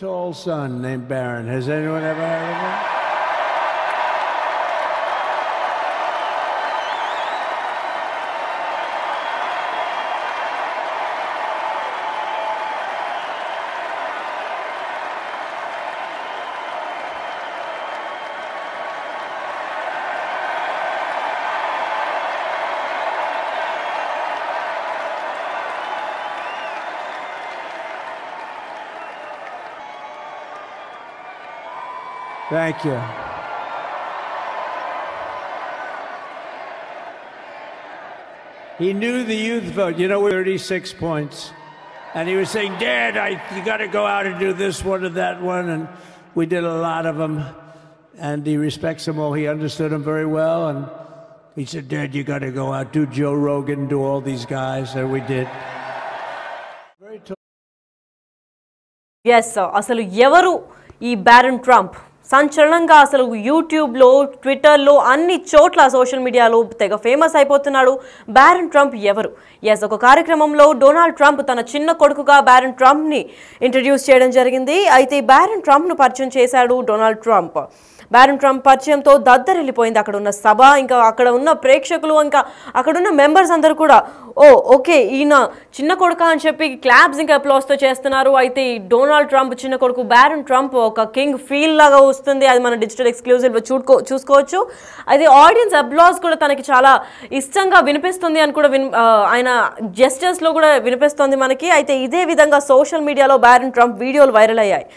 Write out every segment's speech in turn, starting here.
Tall son named Barron. Has anyone ever heard of him? Thank you. He knew the youth vote. You know, we're 36 points. And he was saying, Dad, you got to go out and do this one and that one. And we did a lot of them. And he respects them all. He understood them very well. And he said, Dad, you got to go out, do Joe Rogan, do all these guys. And we did. Yes, sir. Asalu evaru ee Barron Trump. సంచలనంగా అసలు యూట్యూబ్లో ట్విట్టర్లో అన్ని చోట్ల social మీడియాలో తెగ famous అయిపోతున్నాడు Baron Trump ఎవరు. ఎస్, ఒక కార్యక్రమంలో డొనాల్డ్ ట్రంప్ తన చిన్న కొడుకుగా బారన్ ట్రంప్ని ఇంట్రడ్యూస్ చేయడం జరిగింది. అయితే బారన్ ట్రంప్ను పరిచయం చేశాడు డొనాల్డ్ ట్రంప్. బారన్ ట్రంప్ పరిచయంతో దద్దరిల్లిపోయింది అక్కడ ఉన్న సభ, ఇంకా అక్కడ ఉన్న ప్రేక్షకులు, ఇంకా అక్కడున్న మెంబర్స్ అందరూ కూడా ఓకే ఈయన చిన్న కొడుక అని చెప్పి క్లాప్స్ ఇంకా అప్లాస్తో చేస్తున్నారు. అయితే ఈ డొనాల్డ్ ట్రంప్ చిన్న కొడుకు బారన్ ట్రంప్ ఒక కింగ్ ఫీల్ లాగా వస్తుంది. అది మన డిజిటల్ ఎక్స్క్లూజివ్ చూసుకోవచ్చు. అయితే ఆడియన్స్ అప్లాస్ కూడా తనకి చాలా ఇష్టంగా వినిపిస్తుంది అని కూడా ఆయన జెస్టర్స్లో కూడా వినిపిస్తుంది మనకి. అయితే ఇదే విధంగా సోషల్ మీడియాలో బారన్ ట్రంప్ వీడియోలు వైరల్ అయ్యాయి.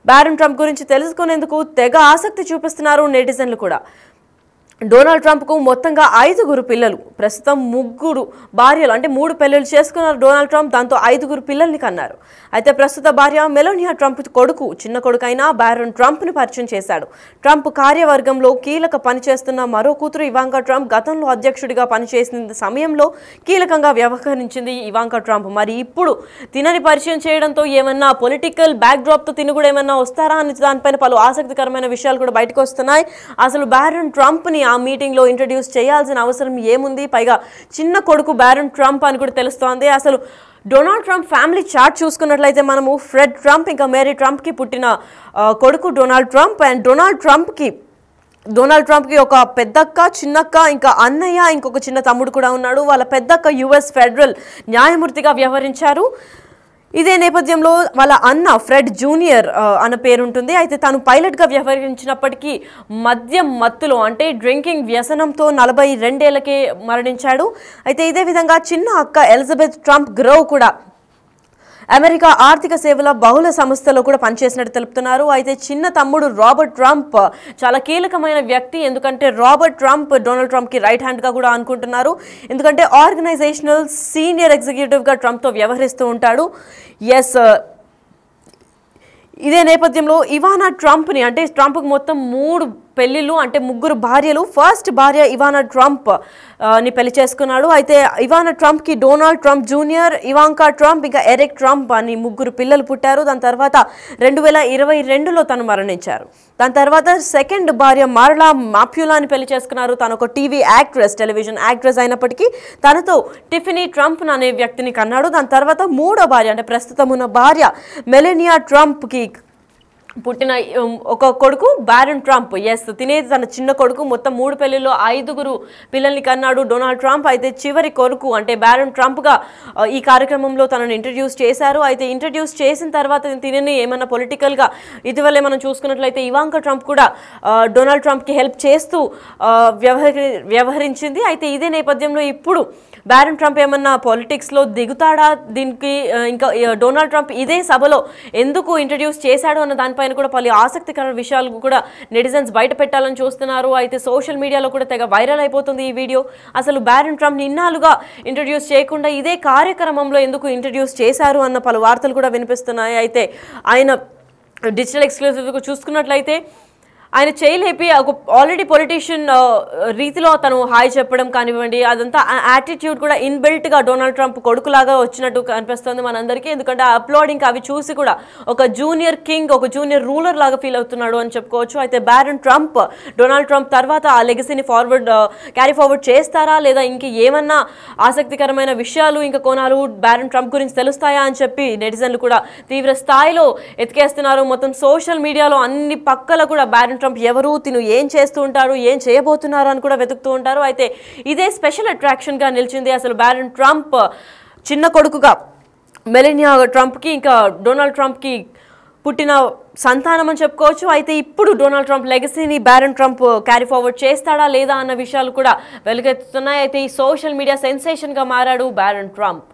బారన్ ట్రంప్ గురించి తెలుసుకునేందుకు తెగ ఆసక్తి చూపిస్తున్నారు నెటిజన్లు కూడా. డొనాల్డ్ ట్రంప్కు మొత్తంగా 5 పిల్లలు, ప్రస్తుతం 3 భార్యలు, అంటే 3 పెళ్లిళ్ళు చేసుకున్నారు డొనాల్డ్ ట్రంప్. దాంతో 5 పిల్లల్ని కన్నారు. అయితే ప్రస్తుత భార్య మెలోనియా ట్రంప్ కొడుకు, చిన్న కొడుకైన బారన్ ట్రంప్ని పరిచయం చేశాడు. ట్రంప్ కార్యవర్గంలో కీలక పనిచేస్తున్న మరో కూతురు ఇవాంకా ట్రంప్ గతంలో అధ్యక్షుడిగా పనిచేసిన సమయంలో కీలకంగా వ్యవహరించింది ఇవాంకా ట్రంప్. మరి ఇప్పుడు తినని పరిచయం చేయడంతో ఏమన్నా పొలిటికల్ బ్యాక్డ్రాప్తో తిని కూడా ఏమన్నా వస్తారా అని దానిపైన పలు ఆసక్తికరమైన విషయాలు కూడా బయటకు వస్తున్నాయి. అసలు బారన్ ట్రంప్ని ఆ మీటింగ్లో ఇంట్రడ్యూస్ చేయాల్సిన అవసరం ఏముంది? పైగా చిన్న కొడుకు బారన్ ట్రంప్ అని కూడా తెలుస్తోంది. అసలు డొనాల్డ్ ట్రంప్ ఫ్యామిలీ చార్ట్ చూసుకున్నట్లయితే మనము ఫ్రెడ్ ట్రంప్ ఇంకా మేరీ ట్రంప్కి పుట్టిన కొడుకు డొనాల్డ్ ట్రంప్. అండ్ డొనాల్డ్ ట్రంప్కి ఒక పెద్దక్క, చిన్నక్క, ఇంకా అన్నయ్య, ఇంకొక చిన్న తమ్ముడు కూడా ఉన్నాడు. వాళ్ళ పెద్దక్క యుఎస్ ఫెడరల్ న్యాయమూర్తిగా వ్యవహరించారు. ఇదే నేపథ్యంలో వాళ్ళ అన్న ఫ్రెడ్ జూనియర్ అన్న పేరుంటుంది. అయితే తను పైలట్గా వ్యవహరించినప్పటికీ మద్యం మత్తులో, అంటే డ్రింకింగ్ వ్యసనంతో 42 ఏళ్లకే మరణించాడు. అయితే ఇదే విధంగా చిన్న అక్క ఎలిజబెత్ ట్రంప్ గ్రోవ్ కూడా అమెరికా ఆర్థిక సేవల బహుళ సంస్థలో కూడా పనిచేసినట్టు తెలుపుతున్నారు. అయితే చిన్న తమ్ముడు రాబర్ట్ ట్రంప్ చాలా కీలకమైన వ్యక్తి. ఎందుకంటే రాబర్ట్ ట్రంప్ డొనాల్డ్ ట్రంప్కి రైట్ హ్యాండ్గా కూడా అనుకుంటున్నారు. ఎందుకంటే ఆర్గనైజేషనల్ సీనియర్ ఎగ్జిక్యూటివ్గా ట్రంప్తో వ్యవహరిస్తూ ఉంటాడు. ఎస్, ఇదే నేపథ్యంలో ఇవానా ట్రంప్ని, అంటే ట్రంప్కి మొత్తం 3 పెళ్లిళ్ళు, అంటే 3 భార్యలు. ఫస్ట్ భార్య ఇవానా ట్రంప్ ని పెళ్లి చేసుకున్నాడు. అయితే ఇవానా ట్రంప్కి Donald Trump junior, Ivanka Trump, ఇంకా ఎరిక్ ట్రంప్ అని 3 పిల్లలు పుట్టారు. దాని తర్వాత 2022లో తను మరణించారు. దాని తర్వాత సెకండ్ భార్య మార్లా మాప్యులాని పెళ్లి చేసుకున్నారు. తను ఒక టీవీ యాక్ట్రెస్, టెలివిజన్ యాక్ట్రెస్ అయినప్పటికీ తనతో టిఫినీ ట్రంప్ అనే వ్యక్తిని కన్నాడు. దాని తర్వాత 3వ భార్య, అంటే ప్రస్తుతం ఉన్న భార్య మెలేనియా ట్రంప్కి పుట్టిన ఒక కొడుకు బారన్ ట్రంప్. ఎస్, తినేది తన చిన్న కొడుకు. మొత్తం 3 పెళ్లిలో 5 పిల్లల్ని కన్నాడు డొనాల్డ్ ట్రంప్. అయితే చివరి కొడుకు, అంటే బారన్ ట్రంప్గా ఈ కార్యక్రమంలో తనను ఇంట్రడ్యూస్ చేశారు. అయితే ఇంట్రడ్యూస్ చేసిన తర్వాత తినని ఏమన్నా పొలిటికల్గా ఇటీవలే మనం చూసుకున్నట్లయితే ఇవాంకా ట్రంప్ కూడా డొనాల్డ్ ట్రంప్కి హెల్ప్ చేస్తూ వ్యవహరించింది. అయితే ఇదే నేపథ్యంలో ఇప్పుడు బారన్ ట్రంప్ ఏమన్నా పాలిటిక్స్లో దిగుతాడా, దీనికి ఇంకా డొనాల్డ్ ట్రంప్ ఇదే సభలో ఎందుకు ఇంట్రడ్యూస్ చేశాడు అన్న దానిపైన కూడా పలు ఆసక్తికర విషయాలు కూడా నెటిజన్స్ బయట పెట్టాలని చూస్తున్నారు. అయితే సోషల్ మీడియాలో కూడా తెగ వైరల్ అయిపోతుంది ఈ వీడియో. అసలు బారన్ ట్రంప్ ఇన్నాళ్ళుగా ఇంట్రడ్యూస్ చేయకుండా ఇదే కార్యక్రమంలో ఎందుకు ఇంట్రడ్యూస్ చేశారు అన్న పలు వార్తలు కూడా వినిపిస్తున్నాయి. అయితే ఆయన డిజిటల్ ఎక్స్క్లూజివ్గా చూసుకున్నట్లయితే ఆయన చేయలేపి ఒక ఆల్రెడీ పొలిటీషియన్ రీతిలో తను హాయ్ చెప్పడం కానివ్వండి, అదంతా యాటిట్యూడ్ కూడా ఇన్బిల్ట్గా డొనాల్డ్ ట్రంప్ కొడుకులాగా వచ్చినట్టు కనిపిస్తుంది మనందరికీ. ఎందుకంటే ఆ అప్లోడింగ్ అవి చూసి కూడా ఒక జూనియర్ కింగ్, ఒక జూనియర్ రూలర్ లాగా ఫీల్ అవుతున్నాడు అని చెప్పుకోవచ్చు. అయితే బ్యారన్ ట్రంప్ డొనాల్డ్ ట్రంప్ తర్వాత ఆ లెగసీని క్యారీ ఫార్వర్డ్ చేస్తారా, లేదా ఇంక ఏమన్నా ఆసక్తికరమైన విషయాలు ఇంకా కోణాలు బ్యారన్ ట్రంప్ గురించి తెలుస్తాయా అని చెప్పి నెటిజన్లు కూడా తీవ్ర స్థాయిలో ఎతికేస్తున్నారు. మొత్తం సోషల్ మీడియాలో అన్ని పక్కల కూడా బ్యారన్ ట్రంప్ ఎవరు, తిను ఏం చేస్తూ ఉంటారు, ఏం చేయబోతున్నారు అని కూడా వెతుకుతూ ఉంటారు. అయితే ఇదే స్పెషల్ అట్రాక్షన్గా నిలిచింది. అసలు బ్యారన్ ట్రంప్ చిన్న కొడుకుగా మెలనియా ట్రంప్కి ఇంకా డొనాల్డ్ ట్రంప్కి పుట్టిన సంతానం అని చెప్పుకోవచ్చు. అయితే ఇప్పుడు డొనాల్డ్ ట్రంప్ లెగసీని బ్యారన్ ట్రంప్ క్యారీ ఫార్వర్డ్ చేస్తాడా లేదా అన్న విషయాలు కూడా వెలుగెత్తుతున్నాయి. అయితే ఈ సోషల్ మీడియా సెన్సేషన్గా మారాడు barren Trump.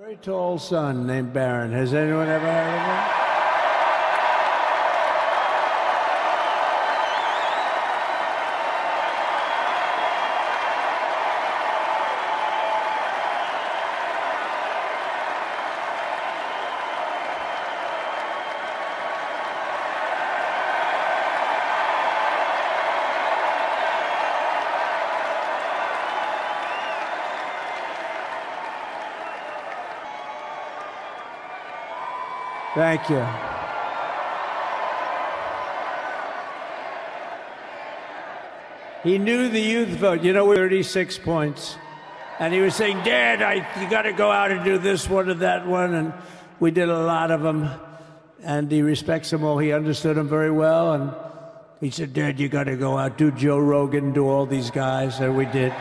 Very tall son named Barron. Has anyone ever heard of him? Thank you. He knew the youth vote. You know, 36 points. And he was saying, Dad, you got to go out and do this one or that one. And we did a lot of them. And he respects them all. He understood them very well. And he said, Dad, you got to go out, do Joe Rogan, do all these guys. And we did.